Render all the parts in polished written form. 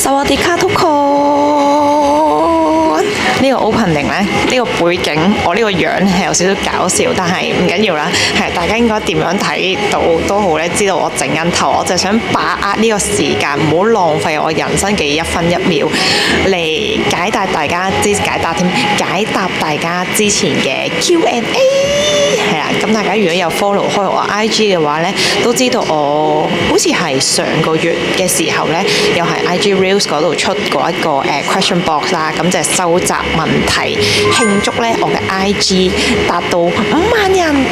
薩瓦迪卡ทุกคน呢個 opening 呢，呢個背景，我呢個樣係有少少搞笑，但係唔緊要啦。係大家應該點樣睇到都好咧，知道我整緊頭，我就想把握呢個時間，唔好浪費我人生嘅1分1秒嚟解答大家之前嘅 Q&A。係啦，咁大家如果有 follow 開我 IG 嘅話呢，都知道我好似係上個月嘅時候呢，又係 IG Reels 嗰度出過一個question box 啦，咁就係收集問題，慶祝呢我嘅 IG 達到5萬人。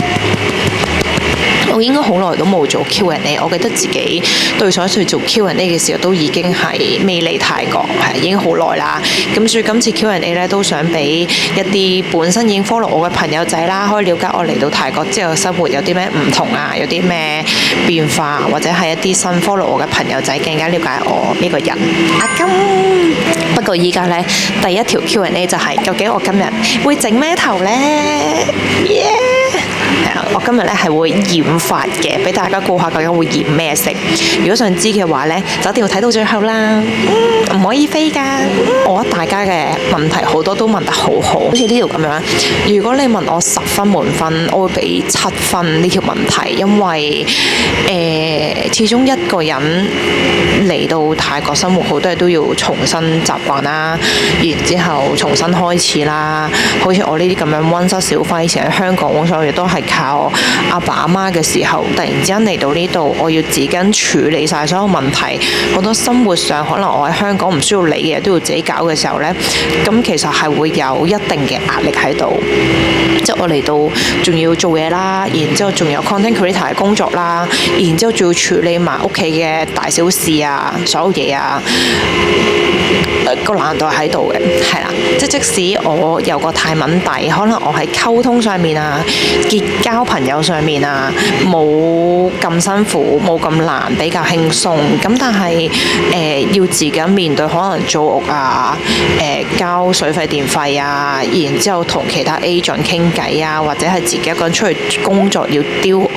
我應該好耐都冇做 Q&A， 我記得自己對上一次做 Q&A 嘅時候都已經係未嚟泰國，係已經好耐啦。咁所以今次 Q&A 咧都想俾一啲本身已經 follow 我嘅朋友仔啦，可以了解我嚟到泰國之後生活有啲咩唔同啊，有啲咩變化，或者係一啲新 follow 我嘅朋友仔更加了解我呢個人。阿金，不過依家呢，第一條 Q&A 就係、究竟我今日會整咩頭呢？我今日咧係會染髮嘅，俾大家估下究竟會染咩色。如果想知嘅話呢，就一定要睇到最後啦。唔可以飛㗎。我覺得大家嘅問題好多都問得好好，好似呢條咁樣。如果你問我10分滿分，我會俾7分呢條問題，因為始終一個人嚟到泰國生活，好多嘢都要重新習慣啦，然之後重新開始啦。好似我呢啲咁樣溫室小輝，以前喺香港所有嘢都係靠阿爸阿媽嘅時候，突然之間嚟到呢度，我要自己處理晒所有問題，好多生活上可能我喺香港唔需要理嘅嘢都要自己搞嘅時候呢，咁其實係會有一定嘅壓力喺度。即係我嚟到仲要做嘢啦，然之後仲有 content creator 嘅工作啦，然之後仲要處理埋屋企嘅大小事啊，所有嘢啊，個難度喺度嘅，係啦。即使我有個泰文底，可能我喺溝通上面啊，結交朋友上面啊，冇咁辛苦，冇咁難，比較輕鬆。咁但係要自己面對可能租屋啊，交水費電費啊，然之後同其他 agent 傾偈啊，或者係自己一個人出去工作要丟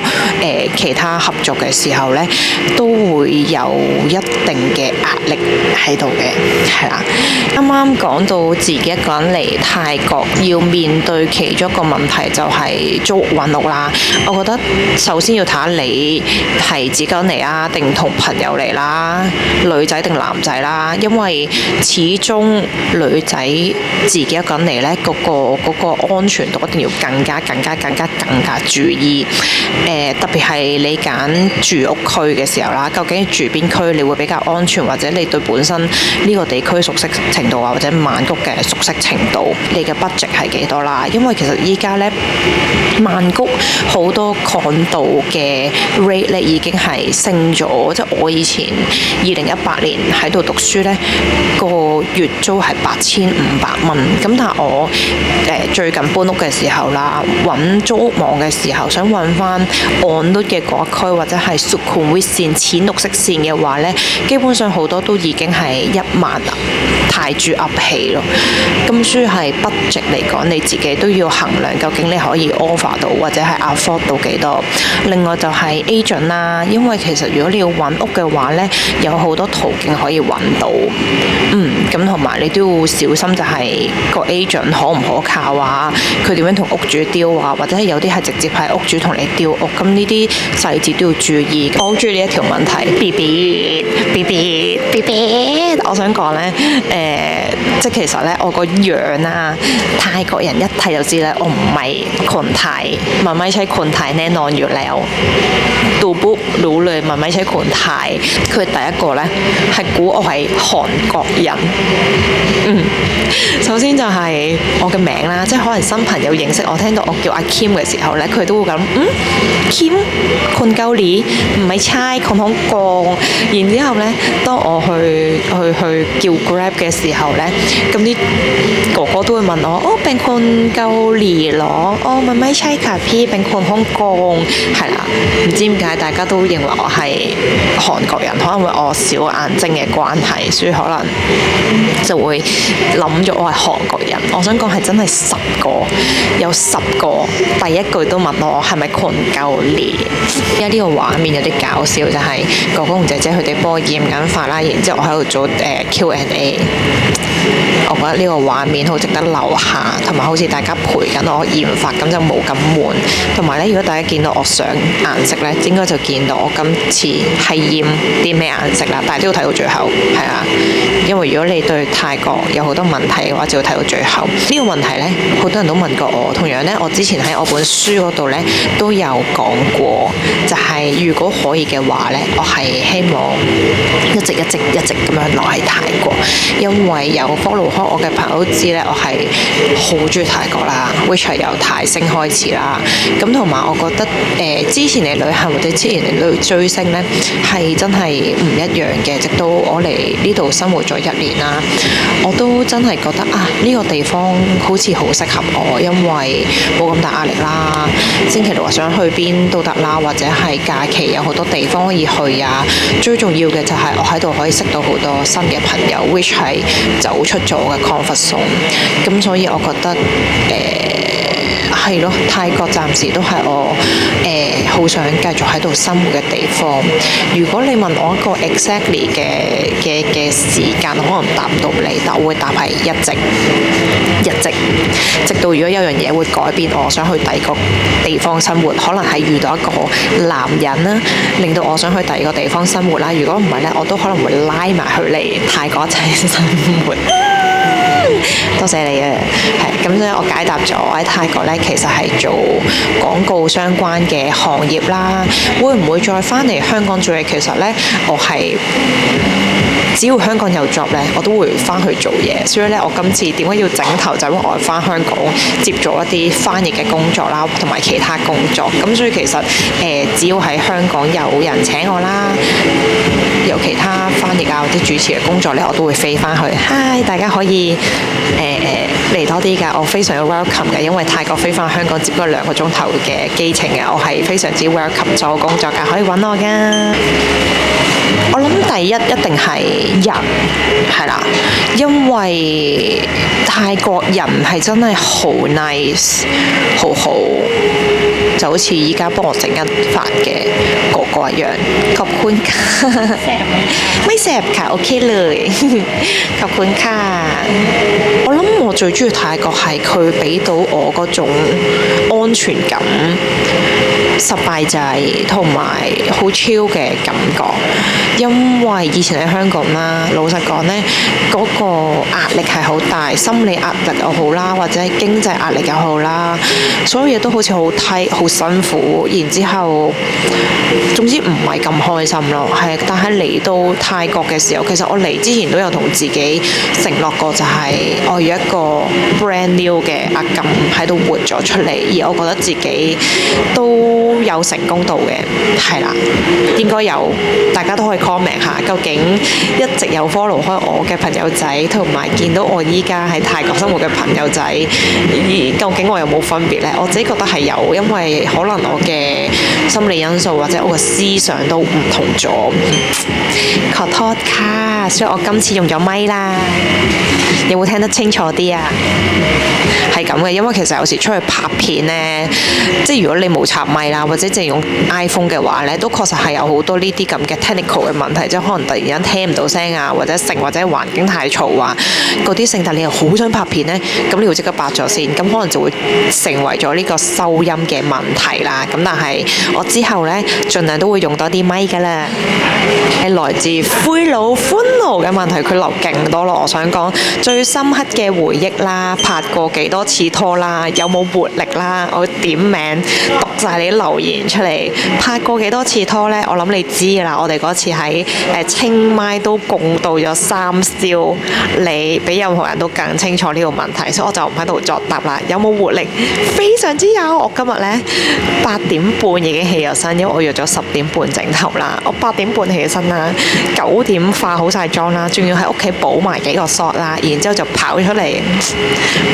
其他合作嘅時候呢，都會有一定嘅壓力喺度嘅，係啦。啱啱講到自己一個人嚟泰國要面對其中一個問題就係租屋揾屋啦。我覺得首先要睇下你係自己一個人嚟啊，定同朋友嚟啦，女仔定男仔啦，因為始終女仔自己一個人嚟呢，嗰個安全度一定要更加注意。特別係你揀住屋區嘅時候啦，究竟住邊區你會比較安全，或者你對本身呢個地區熟悉程度啊，或者曼谷嘅熟悉程度，你嘅 budget 係幾多啦？因為其實依家呢，曼谷好多 condo 嘅 rate 咧已經係升咗，即係我以前2018年喺度讀書呢，個月租係8500蚊，咁但係我最近搬屋嘅時候啦，揾租屋網嘅時候，想揾翻岸率嘅嗰一區或者係 Sukhumvit 線淺綠色線嘅話呢，基本上好多都已經係1萬泰銖 up 起咯。咁所以係 budget 嚟講，你自己都要衡量究竟你可以 offer 到或者係 afford 到幾多。另外就係 agent 啦，因為其實如果你要揾屋嘅話呢，有好多途徑可以揾到。咁同埋你都要小心，就係個 agent 可唔可靠啊？佢點樣同屋主 deal啊？或者係有啲係直接係屋主同你 deal屋，咁呢啲細節都要注意。我好中意呢一條問題。BB，我想講呢，即係其實呢，我個樣啊，泰國人一睇就知咧，我唔係คนไทย，มันไม่ใช่คนไทยแน่นอนอยู่แล้วดูปุ๊บรู้เลยมันไม่ใช่คนไทย。佢第一個呢，係估我係韓國人。首先就係我嘅名啦，即係可能新朋友認識我，聽到我叫阿 Kim 嘅時候呢，佢都會咁Kim คนเกาหลี唔係ใช่คนฮ่องกง。然之後呢，當我去叫 Grab 嘅時候呢，咁啲哥哥都會問我，เป็นคนเกาหลีเหรอ？มันไม่ใช่ค่ะพี่เป็นคนฮ่องกง。係啦，唔知點解大家都認為我係韓國人，可能因為我小眼睛嘅關係，所以可能就會諗咗我係韓國人。我想講係真係有10個第一句都問我係咪คนเกาหลี。而家呢個畫面有啲搞笑，就係哥哥同姐姐佢哋幫我染緊髮啦，然之後我喺度做 deco Q&A。我覺得呢個畫面好值得留下，同埋好似大家陪緊我染髮，咁就冇咁悶。同埋咧，如果大家見到我上顏色咧，應該就見到我今次係染啲咩顏色啦。但係都要睇到最後，係啊，因為如果你對泰國有好多問題嘅話，就要睇到最後。呢個問題咧，好多人都問過我。同樣咧，我之前喺我本書嗰度咧都有講過，就係如果可以嘅話咧，我係希望一直咁樣留喺泰國，因為有 follow 開我嘅朋友都知咧，我係好中意泰國啦 ，which 係由泰星開始啦。咁同埋我覺得之前嚟旅行或者之前嚟追星咧，係真係唔一樣嘅。直到我嚟呢度生活咗1年啦，我都真係覺得啊，呢個地方好似好適合我，因為冇咁大壓力啦。星期六想去邊都得啦，或者係假期有好多地方可以去啊。最重要嘅就係我喺度可以識到好多新嘅朋友 ，which 係走出咗我嘅 comfort zone。咁所以我覺得係咯，泰國暫時都係我好想繼續喺度生活嘅地方。如果你問我一個 exactly 嘅時間，可能答唔到你，但我會答係一直，直到如果有樣嘢會改變我想去第二個地方生活，可能係遇到一個男人啦，令到我想去第二個地方生活啦。如果唔係呢，我都可能會拉埋佢嚟泰國一齊生活。多謝你啊，係咁，所以我解答咗我喺泰國呢，其實係做廣告相關嘅行業啦。會唔會再返嚟香港做嘢？其實呢，我係只要香港有 job 呢，我都會返去做嘢。所以呢，我今次點解要整頭，就因為我返香港接咗一啲翻譯嘅工作啦，同埋其他工作。咁所以其實只要喺香港有人請我啦，有其他翻譯啊或者主持嘅工作呢，我都會飛返去。Hi， 大家可以嚟多啲㗎，我非常 welcome 嘅，因為泰國飛返香港只不過2個鐘頭嘅機程嘅，我係非常之 welcome 做工作㗎，可以揾我㗎。我諗第一定係人，係啦，因為泰國人係真係好 nice， 好好。就好似依家幫我整緊髮嘅哥哥一樣，ขอบคุณค่ะไม่แสบค่ะ OK เลยขอบคุณค่ะ我諗我最中意泰國係佢俾到我嗰種安全感、สบายใจ同埋好 chill 嘅感覺，因為以前喺香港啦，老實講呢，嗰個壓力係好大，心理壓力又好啦，或者經濟壓力又好啦，所有嘢都好似好低、好辛苦，然之後總之唔係咁開心咯。係，但係嚟到泰國嘅時候，其實我嚟之前都有同自己承諾過，就係我要一個 brand new 嘅阿感喺度活咗出嚟，而我覺得自己都有成功到嘅，係啦，應該有，大家都可以 comment 下，究竟一直有 follow 開我嘅朋友仔，同埋見到我依家喺泰國生活嘅朋友仔，而究竟我有冇分別呢？我自己覺得係有，因為可能我嘅心理因素或者我嘅思想都唔同咗。ขอโทษค่ะ，所以我今次用咗咪啦，有冇聽得清楚啲啊？係咁嘅，因為其實有時出去拍片呢，即係如果你冇插咪啦，或者淨係用 iPhone 嘅話呢，都確實係有好多呢啲咁嘅 technical 嘅問題，即係可能突然間聽唔到聲啊，或者環境太嘈啊，嗰啲性，但你又好想拍片呢，咁你要即刻拍咗先，咁可能就會成為咗呢個收音嘅問題啦。咁但係我之後呢，盡量都會用多啲咪㗎啦。係來自灰佬歡樂嘅問題，佢留勁多咯。我想講最深刻嘅回憶啦，拍過幾多次拖啦，有冇活力啦，我點名讀晒你啲留言出嚟。拍過幾多次拖呢？我諗你知㗎啦。我哋嗰次喺清邁都共度咗3宵，你比任何人都更清楚呢個問題，所以我就唔喺度作答啦。有冇活力？非常之有。我今日呢8點半已經起咗身，因為我約咗10點半整頭啦。我8點半起身啦，9點化好晒妝啦，仲要喺屋企補埋幾個 shot 啦，然之後就跑出嚟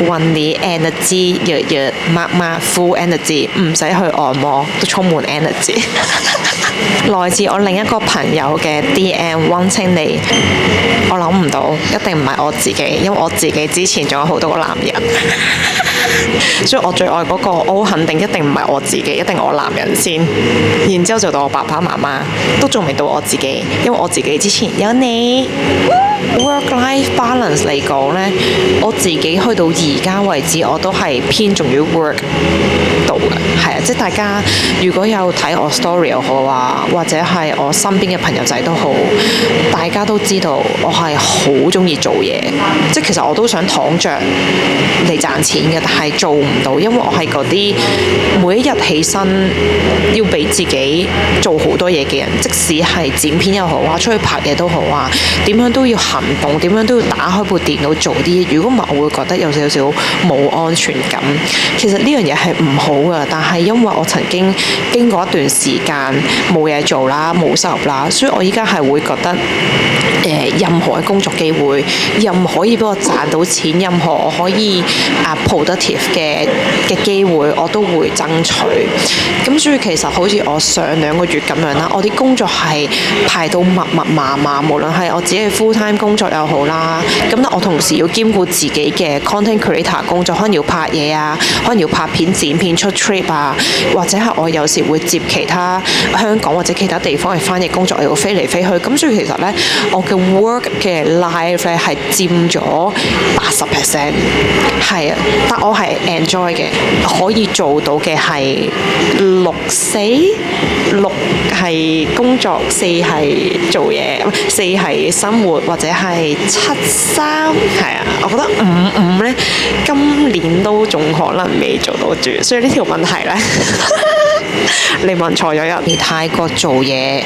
運啲 energy， 日抹 full energy， 唔使去按摩都充滿 energy。來自我另一個朋友嘅 DM 溫清你，我諗唔到，一定唔係我自己，因為我自己之前仲有好多個男人，所以我最愛嗰個，我肯定一定唔係我自己，一定我男人先，然之後就到我爸爸媽媽，都仲未到我自己，因為我自己之前有你。Work-life balance 嚟講呢，我自己去到而家為止，我都係偏重於 work 度嘅，係啊，即係大家如果有睇我 story 又好啊，或者係我身邊嘅朋友仔都好，大家都知道我係好中意做嘢，即係其實我都想躺着嚟賺錢嘅，但係做唔到，因為我係嗰啲每一日起身要俾自己做好多嘢嘅人，即使係剪片又好啊，出去拍嘢都好啊，點樣都要行動，點樣都要打開部電腦做啲嘢，如果唔係我會覺得有少少冇安全感。其實呢樣嘢係唔好㗎，但係因為我曾經經過一段時間冇嘢做啦，冇收入啦，所以我依家係會覺得任何嘅工作機會，任何可以俾我賺到錢，任何我可以productive 嘅機會，我都會爭取。咁所以其實好似我上2個月咁樣啦，我啲工作係排到密密麻麻，無論係我自己嘅 full time 工作又好啦，咁咧我同時要兼顧自己嘅 content creator 工作，可能要拍嘢啊，可能要拍片、剪片、出 trip 啊，或者係我有時會接其他香港或者其他地方嘅翻譯工作，又要飛嚟飛去。咁所以其實咧，我嘅 work 嘅 life 咧係佔咗80%，係啊，但我係 enjoy 嘅，可以做到嘅係6係工作，4係做嘢，4係生活，或者係7-3，係啊，我覺得5-5咧，今年都仲可能未做到住，所以呢條問題咧。你問錯咗人。而泰國做嘢，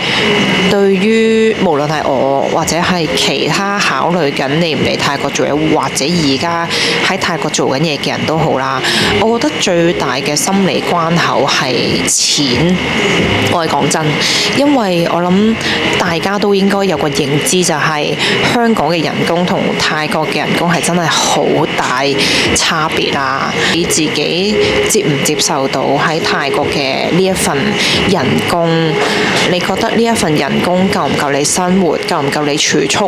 對於無論係我或者係其他考慮緊嚟唔嚟泰國做嘢，或者而家喺泰國做緊嘢嘅人都好啦，我覺得最大嘅心理關口係錢。我係講真，因為我諗大家都應該有個認知，就係香港嘅人工同泰國嘅人工係真係好大差別啦。你自己接唔接受到喺泰國嘅呢一份人工？你覺得呢一份人工夠唔夠你生活？夠唔夠你儲蓄？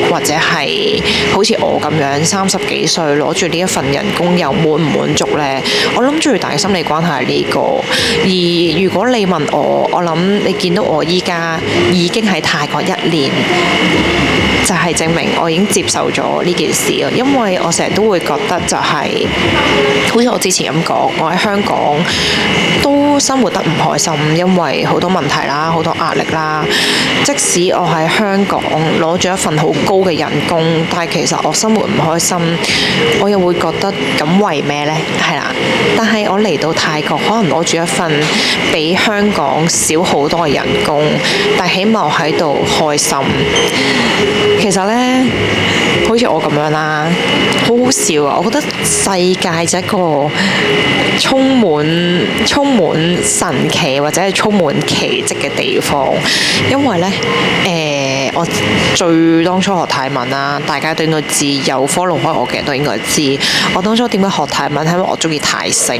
或者係好似我咁樣30幾歲攞住呢一份人工又滿唔滿足呢？我諗最大嘅心理關係係呢個。而如果你問我諗你見到我依家已經喺泰國1年，就係證明我已經接受咗呢件事咯。因為我成日都會覺得就係，好似我之前咁講，我喺香港都生活得唔開心，因為好多問題啦，好多壓力啦。即使我喺香港攞咗一份好高嘅人工，但係其實我生活唔開心，我又會覺得咁為咩呢？係啦，但係我嚟到泰國，可能攞住一份比香港少好多嘅人工，但係起碼我喺度開心。其實呢，好似我咁樣啦，好好笑啊！我覺得世界就係一個充滿神奇或者係充滿奇蹟嘅地方，因為呢，我最當初學泰文啦，大家都應該知，有 follow 開我嘅人都應該知。我當初點解學泰文係因為我中意泰星，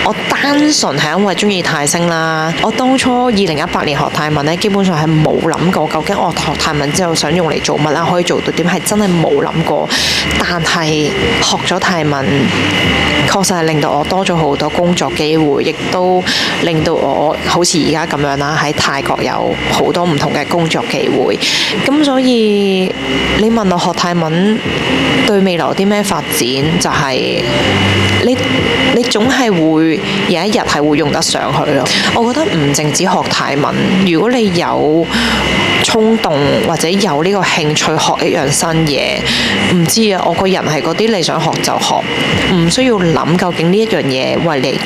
我單純係因為中意泰星啦。我當初2018年學泰文呢，基本上係冇諗過究竟我學泰文之後想用嚟做乜啦，可以做到點，係真係冇諗過。但係學咗泰文，確實係令到我多咗好多工作機會，亦都令到我好似而家咁樣啦，喺泰國有好多唔同嘅工作機會。咁所以你問我學泰文對未來有啲咩發展，就係你總係會有一日係會用得上去咯。我覺得唔淨止學泰文，如果你有衝動或者有呢個興趣學一樣新嘢，唔知啊，我個人係嗰啲你想學就學，唔需要諗究竟呢一樣嘢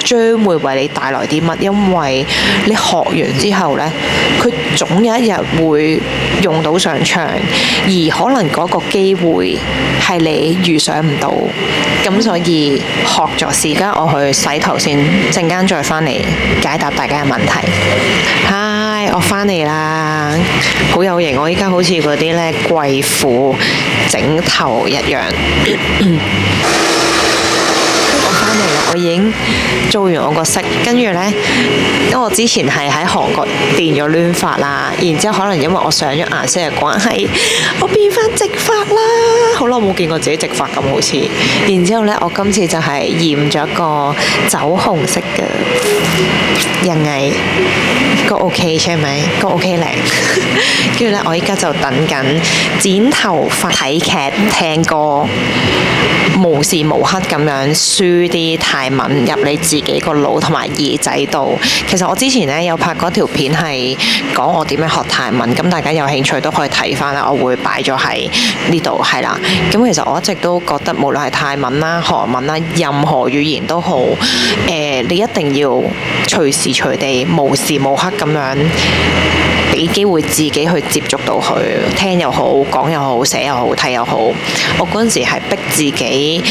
將會為你帶來啲乜，因為你學完之後呢，佢總有一日會用到上場，而可能嗰個機會係你預想唔到，咁所以學咗先。而家我去洗頭先，陣間再返嚟解答大家嘅問題。嗨，我返嚟啦，好有型！我依家好似嗰啲呢貴婦整頭一樣。我返嚟啦，我已經做完我個色，跟住呢，因為我之前係喺韓國電咗攣髮啦，然之後可能因為我上咗顏色嘅關係，我變翻直髮啦，好耐冇見過自己直髮咁好似。然之後呢，我今次就係染咗一個酒紅色嘅人藝，個 OK 係咪？個 OK 靚。跟住呢，我依家就等緊剪頭髮、睇劇、聽歌，無時無刻咁樣輸啲泰文入你自己個腦同埋耳仔度。其實我之前呢有拍過條片係講我點樣學泰文，咁大家有興趣都可以睇翻啦，我會擺咗喺呢度係啦。咁其實我一直都覺得無論係泰文啦、韓文啦，任何語言都好，你一定要隨時隨地、無時無刻咁樣俾機會自己去接觸到佢，聽又好，講又好，寫又好，睇又好。我嗰陣時係逼自己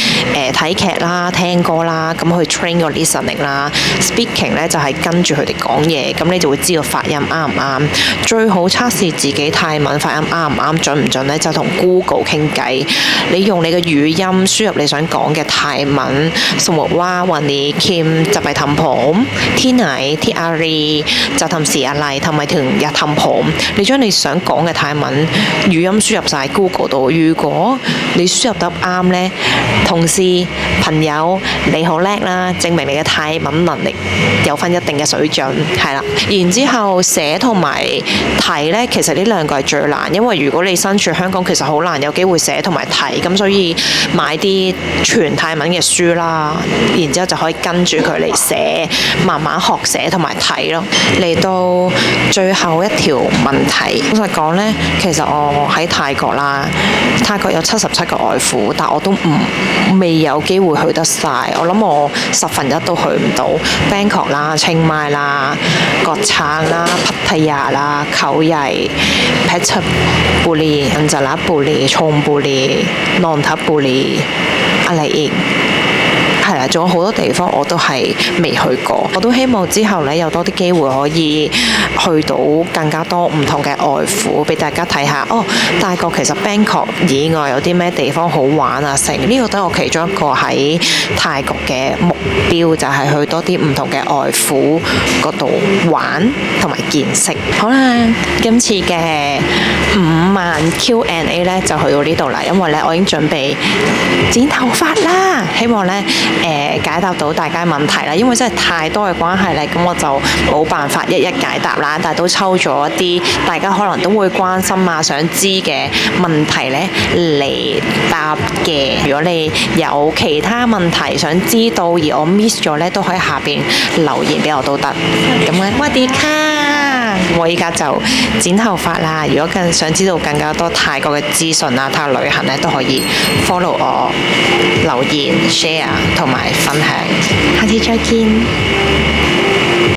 睇劇啦、聽歌啦，咁去 train 個 listening 啦。speaking 咧就係跟住佢哋講嘢，咁你就會知道發音啱唔啱。最好測試自己泰文發音啱唔啱、準唔準咧，就同 Google 傾偈。你用你嘅語音輸入你想講嘅泰文，สมมุติว่าวันนี้คิมจะไปทำผมที่ไหนที่อารีจะทำสีอะไรทำไมถึงอยากทำผม，你將你想講嘅泰文語音輸入晒 Google 度，如果你輸入得啱呢，同事朋友你好叻啦，證明你嘅泰文能力有返一定嘅水準，係啦。然之後寫同埋睇呢，其實呢兩個係最難，因為如果你身處香港，其實好難有機會寫同埋睇，咁所以買啲全泰文嘅書啦，然之後就可以跟住佢嚟寫，慢慢學寫同埋睇咯。嚟到最後一條問題，老實講呢，其實我喺泰國啦，泰國有77個外父，但我都未有機會去得晒。我諗我1/10都去唔到。Bangkok 啦、清邁啦、葛撐啦、พัทยา啦、เขาใหญ่、เพชรบุรี、อัญจนบุรี、ชลบุรี、นนทบุรีอะไรอีก係啦，仲有好多地方我都係未去過，我都希望之後呢，有多啲機會可以去到更加多唔同嘅外府，俾大家睇下。哦，泰國其實 Bangkok 以外有啲咩地方好玩啊？成呢個都係我其中一個喺泰國嘅目標，就係去多啲唔同嘅外府嗰度玩同埋見識。好啦，今次嘅5萬 Q&A 呢就去到呢度啦，因為呢，我已經準備剪頭髮啦，希望呢解答到大家問題啦，因為真係太多嘅關係咧，咁我就冇辦法一一解答啦。但係都抽咗一啲大家可能都會關心啊、想知嘅問題咧嚟答嘅。如果你有其他問題想知道而我 miss 咗咧，都可以下邊留言俾我都得。咁咧，我哋卡，我依家就剪頭髮啦。如果更想知道更加多泰國嘅資訊啊、泰國旅行咧，都可以 follow 我留言 share 同埋分享，下次再見。